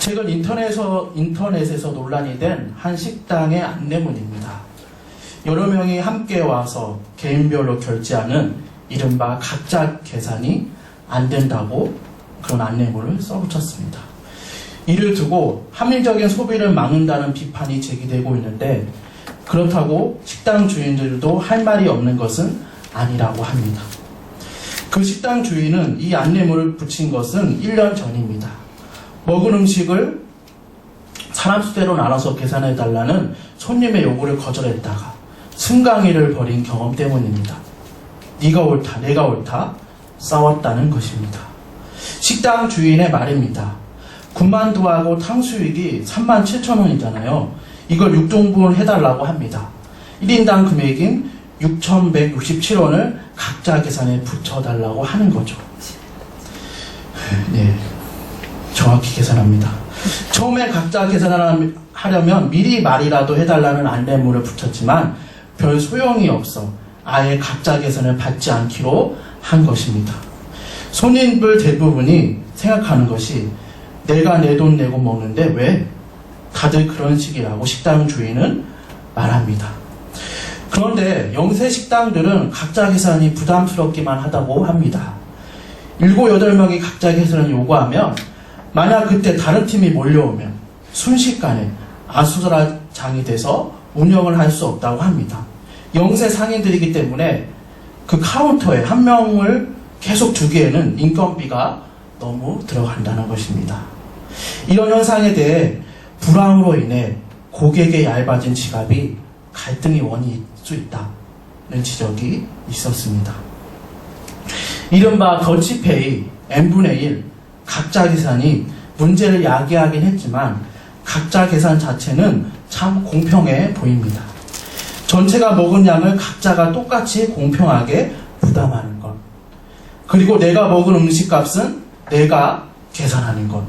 최근 인터넷에서 논란이 된 한 식당의 안내문입니다. 여러 명이 함께 와서 개인별로 결제하는 이른바 각자 계산이 안 된다고 그런 안내문을 써붙였습니다. 이를 두고 합리적인 소비를 막는다는 비판이 제기되고 있는데, 그렇다고 식당 주인들도 할 말이 없는 것은 아니라고 합니다. 그 식당 주인은 이 안내문을 붙인 것은 1년 전입니다. 먹은 음식을 사람 수대로 나눠서 계산해달라는 손님의 요구를 거절했다가 승강이를 벌인 경험 때문입니다. 네가 옳다, 내가 옳다 싸웠다는 것입니다. 식당 주인의 말입니다. 군만두하고 탕수육이 37,000원이잖아요. 이걸 6등분을 해달라고 합니다. 1인당 금액인 6,167원을 각자 계산에 붙여달라고 하는 거죠. 네, 정확히 계산합니다. 처음에 각자 계산을 하려면 미리 말이라도 해달라는 안내문을 붙였지만 별 소용이 없어 아예 각자 계산을 받지 않기로 한 것입니다. 손님들 대부분이 생각하는 것이 내가 내 돈 내고 먹는데 왜 다들 그런 식이라고 식당 주인은 말합니다. 그런데 영세 식당들은 각자 계산이 부담스럽기만 하다고 합니다. 7, 8명이 각자 계산을 요구하면 만약 그때 다른 팀이 몰려오면 순식간에 아수라장이 돼서 운영을 할 수 없다고 합니다. 영세 상인들이기 때문에 그 카운터에 한 명을 계속 두기에는 인건비가 너무 들어간다는 것입니다. 이런 현상에 대해 불황으로 인해 고객의 얇아진 지갑이 갈등의 원인일 수 있다는 지적이 있었습니다. 이른바 더치페이 n분의 1 각자 계산이 문제를 야기하긴 했지만 각자 계산 자체는 참 공평해 보입니다. 전체가 먹은 양을 각자가 똑같이 공평하게 부담하는 것, 그리고 내가 먹은 음식값은 내가 계산하는 것.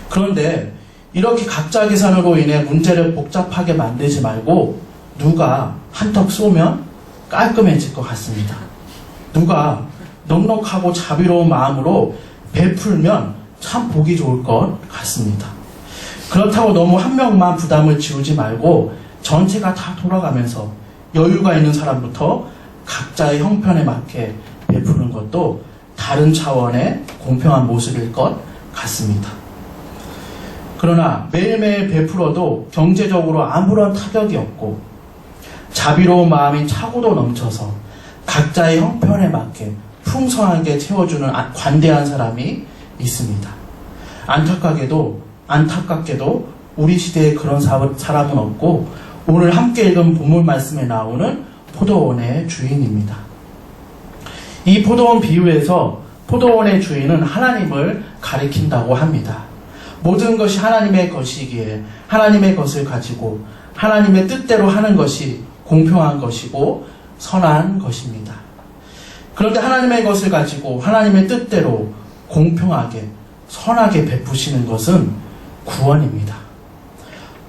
그런데 이렇게 각자 계산으로 인해 문제를 복잡하게 만들지 말고 누가 한턱 쏘면 깔끔해질 것 같습니다. 누가 넉넉하고 자비로운 마음으로 베풀면 참 보기 좋을 것 같습니다. 그렇다고 너무 한 명만 부담을 지우지 말고 전체가 다 돌아가면서 여유가 있는 사람부터 각자의 형편에 맞게 베푸는 것도 다른 차원의 공평한 모습일 것 같습니다. 그러나 매일매일 베풀어도 경제적으로 아무런 타격이 없고 자비로운 마음이 차고도 넘쳐서 각자의 형편에 맞게 풍성하게 채워주는 관대한 사람이 있습니다. 안타깝게도 우리 시대에 그런 사람은 없고 오늘 함께 읽은 본문 말씀에 나오는 포도원의 주인입니다. 이 포도원 비유에서 포도원의 주인은 하나님을 가리킨다고 합니다. 모든 것이 하나님의 것이기에 하나님의 것을 가지고 하나님의 뜻대로 하는 것이 공평한 것이고 선한 것입니다. 그런데 하나님의 것을 가지고 하나님의 뜻대로 공평하게 선하게 베푸시는 것은 구원입니다.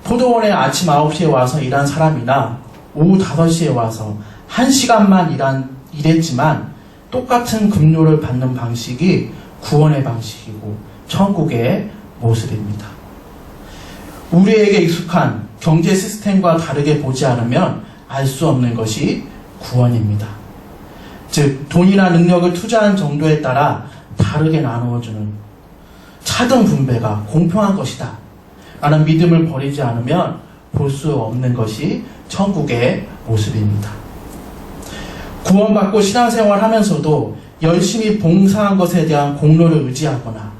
포도원에 아침 9시에 와서 일한 사람이나 오후 5시에 와서 1시간만 일했지만 똑같은 급료를 받는 방식이 구원의 방식이고 천국의 모습입니다. 우리에게 익숙한 경제 시스템과 다르게 보지 않으면 알 수 없는 것이 구원입니다. 즉 돈이나 능력을 투자한 정도에 따라 다르게 나누어주는 차등 분배가 공평한 것이다 라는 믿음을 버리지 않으면 볼 수 없는 것이 천국의 모습입니다. 구원받고 신앙생활 하면서도 열심히 봉사한 것에 대한 공로를 의지하거나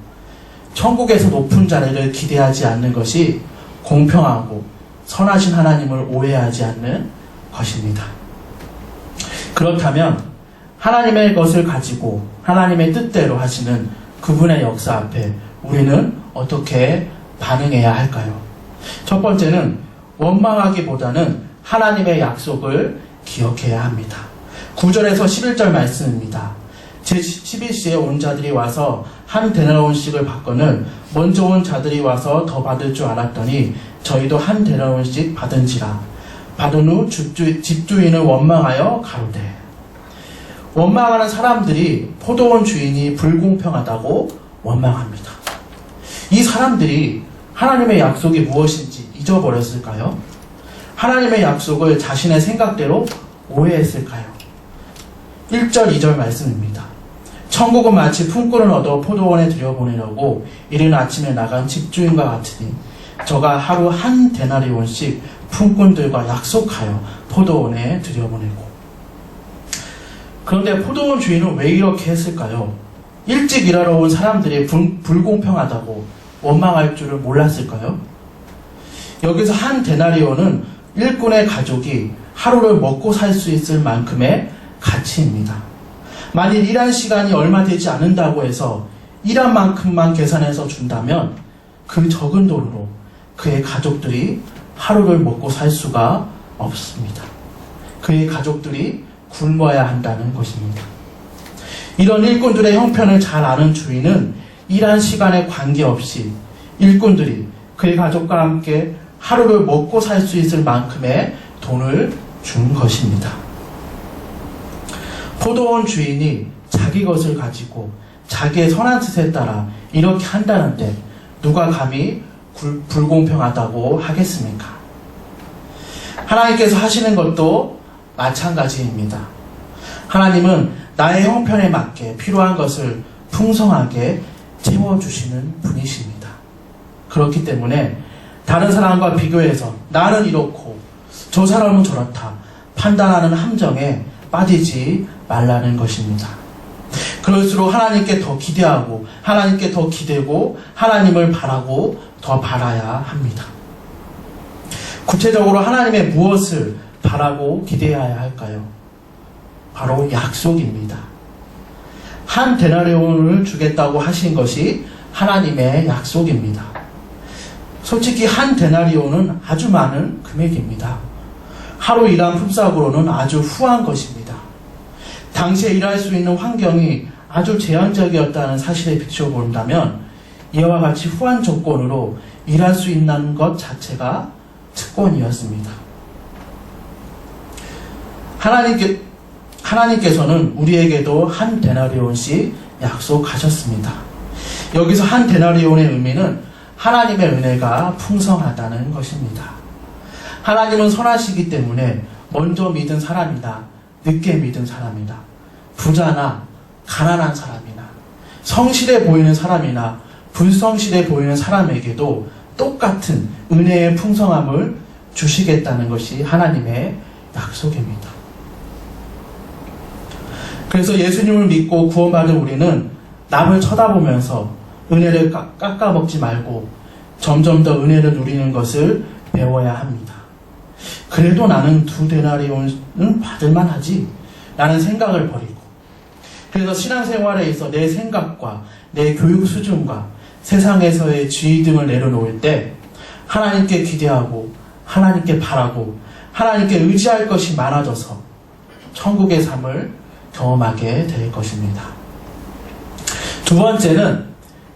천국에서 높은 자리를 기대하지 않는 것이 공평하고 선하신 하나님을 오해하지 않는 것입니다. 그렇다면 하나님의 것을 가지고 하나님의 뜻대로 하시는 그분의 역사 앞에 우리는 어떻게 반응해야 할까요? 첫 번째는 원망하기보다는 하나님의 약속을 기억해야 합니다. 9절에서 11절 말씀입니다. 제11시에 온 자들이 와서 한 데나리온씩을 받거늘 먼저 온 자들이 와서 더 받을 줄 알았더니 저희도 한 데나리온씩 받은지라. 받은 후 집주인을 원망하여 가로되. 원망하는 사람들이 포도원 주인이 불공평하다고 원망합니다. 이 사람들이 하나님의 약속이 무엇인지 잊어버렸을까요? 하나님의 약속을 자신의 생각대로 오해했을까요? 1절, 2절 말씀입니다. 천국은 마치 품꾼을 얻어 포도원에 들여보내려고 이른 아침에 나간 집주인과 같으니 저가 하루 한 데나리온씩 품꾼들과 약속하여 포도원에 들여보내고. 그런데 포도원 주인은 왜 이렇게 했을까요? 일찍 일하러 온 사람들이 불공평하다고 원망할 줄을 몰랐을까요? 여기서 한 데나리온은 일꾼의 가족이 하루를 먹고 살 수 있을 만큼의 가치입니다. 만일 일한 시간이 얼마 되지 않는다고 해서 일한 만큼만 계산해서 준다면 그 적은 돈으로 그의 가족들이 하루를 먹고 살 수가 없습니다. 그의 가족들이 굶어야 한다는 것입니다. 이런 일꾼들의 형편을 잘 아는 주인은 일한 시간에 관계없이 일꾼들이 그의 가족과 함께 하루를 먹고 살 수 있을 만큼의 돈을 준 것입니다. 포도원 주인이 자기 것을 가지고 자기의 선한 뜻에 따라 이렇게 한다는데 누가 감히 불공평하다고 하겠습니까? 하나님께서 하시는 것도 마찬가지입니다. 하나님은 나의 형편에 맞게 필요한 것을 풍성하게 채워주시는 분이십니다. 그렇기 때문에 다른 사람과 비교해서 나는 이렇고 저 사람은 저렇다 판단하는 함정에 빠지지 말라는 것입니다. 그럴수록 하나님께 더 기대하고 하나님께 더 기대고 하나님을 바라고 더 바라야 합니다. 구체적으로 하나님의 무엇을 바라고 기대해야 할까요? 바로 약속입니다. 한 데나리온을 주겠다고 하신 것이 하나님의 약속입니다. 솔직히 한 데나리온은 아주 많은 금액입니다. 하루 일한 품삯으로는 아주 후한 것입니다. 당시에 일할 수 있는 환경이 아주 제한적이었다는 사실에 비춰본다면 이와 같이 후한 조건으로 일할 수 있는 것 자체가 특권이었습니다. 하나님께서는 우리에게도 한 데나리온씩 약속하셨습니다. 여기서 한 데나리온의 의미는 하나님의 은혜가 풍성하다는 것입니다. 하나님은 선하시기 때문에 먼저 믿은 사람이나 늦게 믿은 사람이나 부자나 가난한 사람이나 성실해 보이는 사람이나 불성실해 보이는 사람에게도 똑같은 은혜의 풍성함을 주시겠다는 것이 하나님의 약속입니다. 그래서 예수님을 믿고 구원받은 우리는 남을 쳐다보면서 은혜를 깎아먹지 말고 점점 더 은혜를 누리는 것을 배워야 합니다. 그래도 나는 2데나리온은 받을만하지 라는 생각을 버리고, 그래서 신앙생활에 있어 내 생각과 내 교육 수준과 세상에서의 지위 등을 내려놓을 때 하나님께 기대하고 하나님께 바라고 하나님께 의지할 것이 많아져서 천국의 삶을 경험하게 될 것입니다. 두 번째는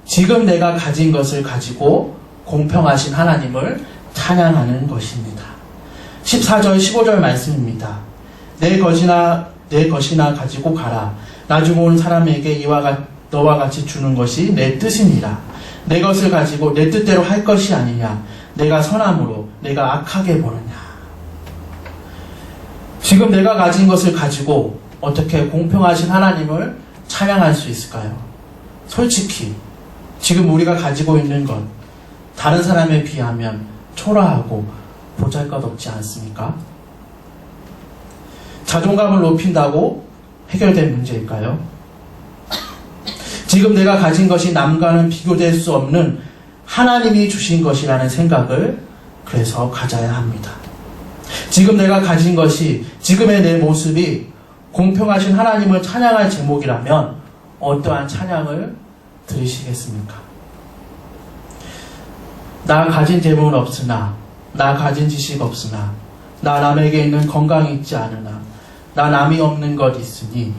지금 내가 가진 것을 가지고 공평하신 하나님을 찬양하는 것입니다. 14절 15절 말씀입니다. 내 것이나 가지고 가라. 나중 온 사람에게 너와 같이 주는 것이 내 뜻이니라. 내 것을 가지고 내 뜻대로 할 것이 아니냐. 내가 선함으로 내가 악하게 보느냐. 지금 내가 가진 것을 가지고 어떻게 공평하신 하나님을 찬양할 수 있을까요? 솔직히 지금 우리가 가지고 있는 것 다른 사람에 비하면 초라하고 보잘것없지 않습니까? 자존감을 높인다고 해결된 문제일까요? 지금 내가 가진 것이 남과는 비교될 수 없는 하나님이 주신 것이라는 생각을 그래서 가져야 합니다. 지금 내가 가진 것이, 지금의 내 모습이 공평하신 하나님을 찬양할 제목이라면 어떠한 찬양을 들으시겠습니까? 나 가진 재물은 없으나, 나 가진 지식 없으나, 나 남에게 있는 건강이 있지 않으나, 나 남이 없는 것 있으니,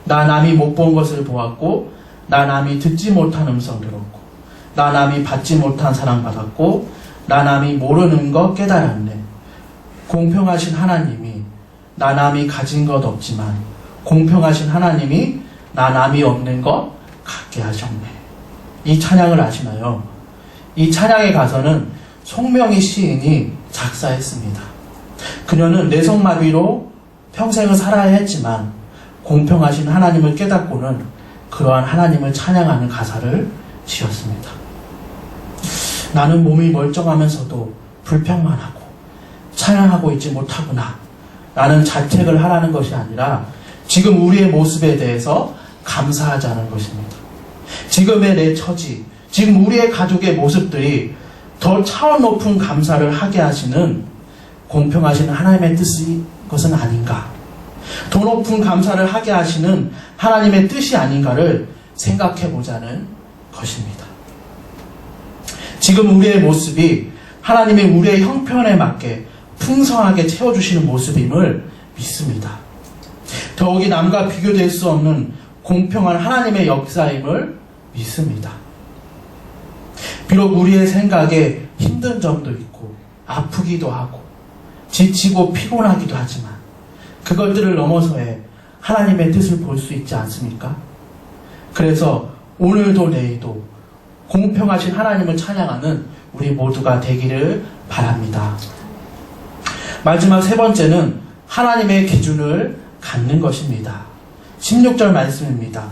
나 남이 못 본 것을 보았고, 나 남이 듣지 못한 음성 들었고, 나 남이 받지 못한 사랑 받았고, 나 남이 모르는 것 깨달았네. 공평하신 하나님이 나 남이 가진 것 없지만 공평하신 하나님이 나 남이 없는 것 갖게 하셨네. 이 찬양을 아시나요? 이 찬양의 가사는 송명희 시인이 작사했습니다. 그녀는 뇌성마비로 평생을 살아야 했지만 공평하신 하나님을 깨닫고는 그러한 하나님을 찬양하는 가사를 지었습니다. 나는 몸이 멀쩡하면서도 불평만 하고 찬양하고 있지 못하구나 라는 자책을 하라는 것이 아니라 지금 우리의 모습에 대해서 감사하자는 것입니다. 지금의 내 처지, 지금 우리의 가족의 모습들이 더 차원 높은 감사를 하게 하시는 공평하신 하나님의 뜻이 것은 아닌가, 더 높은 감사를 하게 하시는 하나님의 뜻이 아닌가를 생각해 보자는 것입니다. 지금 우리의 모습이 하나님의 우리의 형편에 맞게 풍성하게 채워주시는 모습임을 믿습니다. 더욱이 남과 비교될 수 없는 공평한 하나님의 역사임을 믿습니다. 비록 우리의 생각에 힘든 점도 있고 아프기도 하고 지치고 피곤하기도 하지만 그것들을 넘어서야 하나님의 뜻을 볼 수 있지 않습니까? 그래서 오늘도 내일도 공평하신 하나님을 찬양하는 우리 모두가 되기를 바랍니다. 마지막 세 번째는 하나님의 기준을 갖는 것입니다. 16절 말씀입니다.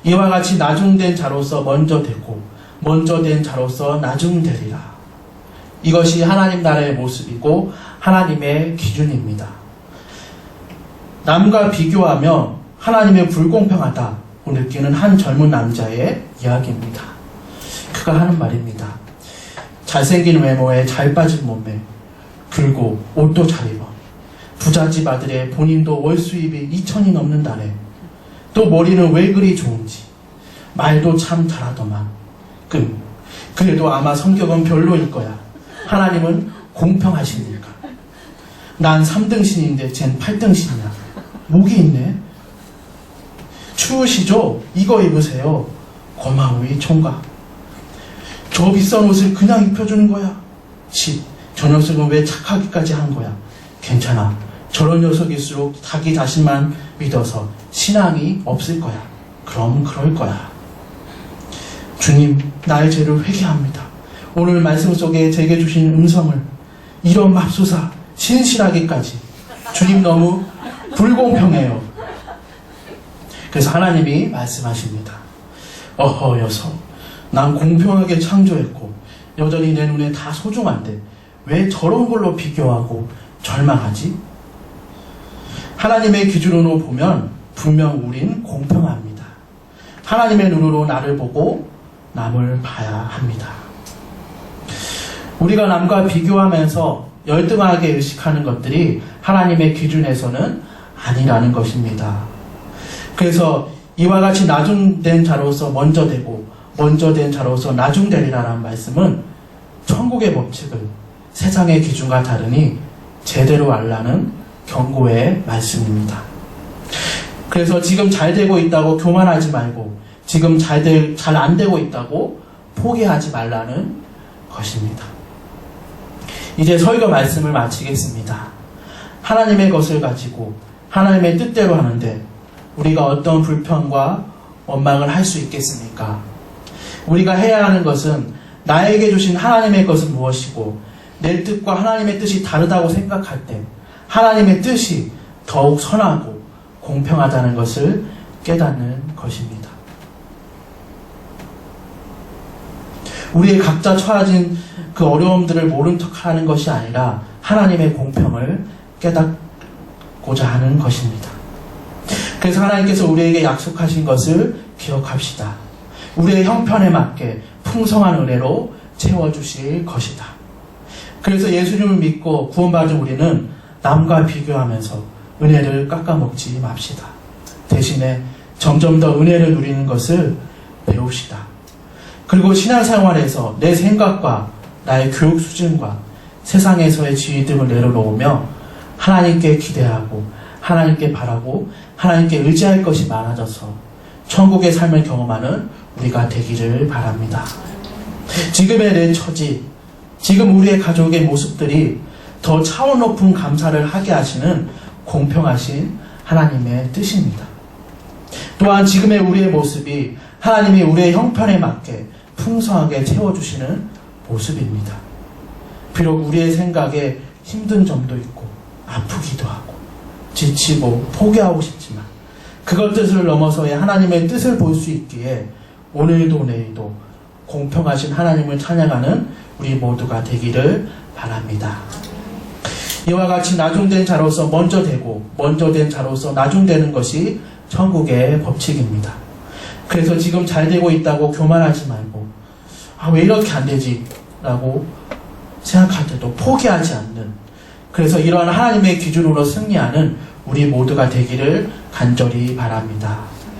이와 같이 나중된 자로서 먼저 되고 먼저 된 자로서 나중되리라. 이것이 하나님 나라의 모습이고 하나님의 기준입니다. 남과 비교하며 하나님의 불공평하다고 느끼는 한 젊은 남자의 이야기입니다. 그가 하는 말입니다. 잘생긴 외모에 잘 빠진 몸매, 그리고 옷도 잘 입어, 부잣집 아들의 본인도 월 수입이 2천이 넘는다네. 또 머리는 왜 그리 좋은지, 말도 참 잘하더만. 그래도 아마 성격은 별로일 거야. 하나님은 공평하시니까. 난 3등신인데 쟨 8등신이야. 목이 있네. 추우시죠? 이거 입으세요. 고마워이 총각. 저 비싼 옷을 그냥 입혀주는 거야. 저 녀석은 왜 착하기까지 한 거야. 괜찮아. 저런 녀석일수록 자기 자신만 믿어서 신앙이 없을 거야. 그럼 그럴 거야. 주님, 나의 죄를 회개합니다. 오늘 말씀 속에 제게 주신 음성을 이런 맙소사 신실하게까지 주님 너무 불공평해요. 그래서 하나님이 말씀하십니다. 어허 녀석, 난 공평하게 창조했고 여전히 내 눈에 다 소중한데 왜 저런 걸로 비교하고 절망하지? 하나님의 기준으로 보면 분명 우린 공평합니다. 하나님의 눈으로 나를 보고 남을 봐야 합니다. 우리가 남과 비교하면서 열등하게 의식하는 것들이 하나님의 기준에서는 아니라는 것입니다. 그래서 이와 같이 나중된 자로서 먼저 되고 먼저 된 자로서 나중되리라는 말씀은 천국의 법칙을 세상의 기준과 다르니 제대로 알라는 경고의 말씀입니다. 그래서 지금 잘 되고 있다고 교만하지 말고 지금 잘 안 되고 있다고 포기하지 말라는 것입니다. 이제 설교 말씀을 마치겠습니다. 하나님의 것을 가지고 하나님의 뜻대로 하는데 우리가 어떤 불평과 원망을 할 수 있겠습니까? 우리가 해야 하는 것은 나에게 주신 하나님의 것은 무엇이고 내 뜻과 하나님의 뜻이 다르다고 생각할 때 하나님의 뜻이 더욱 선하고 공평하다는 것을 깨닫는 것입니다. 우리의 각자 처해진 그 어려움들을 모른 척하는 것이 아니라 하나님의 공평을 깨닫고자 하는 것입니다. 그래서 하나님께서 우리에게 약속하신 것을 기억합시다. 우리의 형편에 맞게 풍성한 은혜로 채워주실 것이다. 그래서 예수님을 믿고 구원받은 우리는 남과 비교하면서 은혜를 깎아먹지 맙시다. 대신에 점점 더 은혜를 누리는 것을 배웁시다. 그리고 신앙생활에서 내 생각과 나의 교육 수준과 세상에서의 지위 등을 내려놓으며 하나님께 기대하고 하나님께 바라고 하나님께 의지할 것이 많아져서 천국의 삶을 경험하는 우리가 되기를 바랍니다. 지금의 내 처지, 지금 우리의 가족의 모습들이 더 차원 높은 감사를 하게 하시는 공평하신 하나님의 뜻입니다. 또한 지금의 우리의 모습이 하나님이 우리의 형편에 맞게 풍성하게 채워주시는 모습입니다. 비록 우리의 생각에 힘든 점도 있고 아프기도 하고 지치고 포기하고 싶지만 그것들을 넘어서야 하나님의 뜻을 볼 수 있기에 오늘도 내일도 공평하신 하나님을 찬양하는 우리 모두가 되기를 바랍니다. 이와 같이 나중된 자로서 먼저 되고 먼저 된 자로서 나중되는 것이 천국의 법칙입니다. 그래서 지금 잘 되고 있다고 교만하지 말고 왜 이렇게 안 되지? 라고 생각할 때도 포기하지 않는, 그래서 이러한 하나님의 기준으로 승리하는 우리 모두가 되기를 간절히 바랍니다.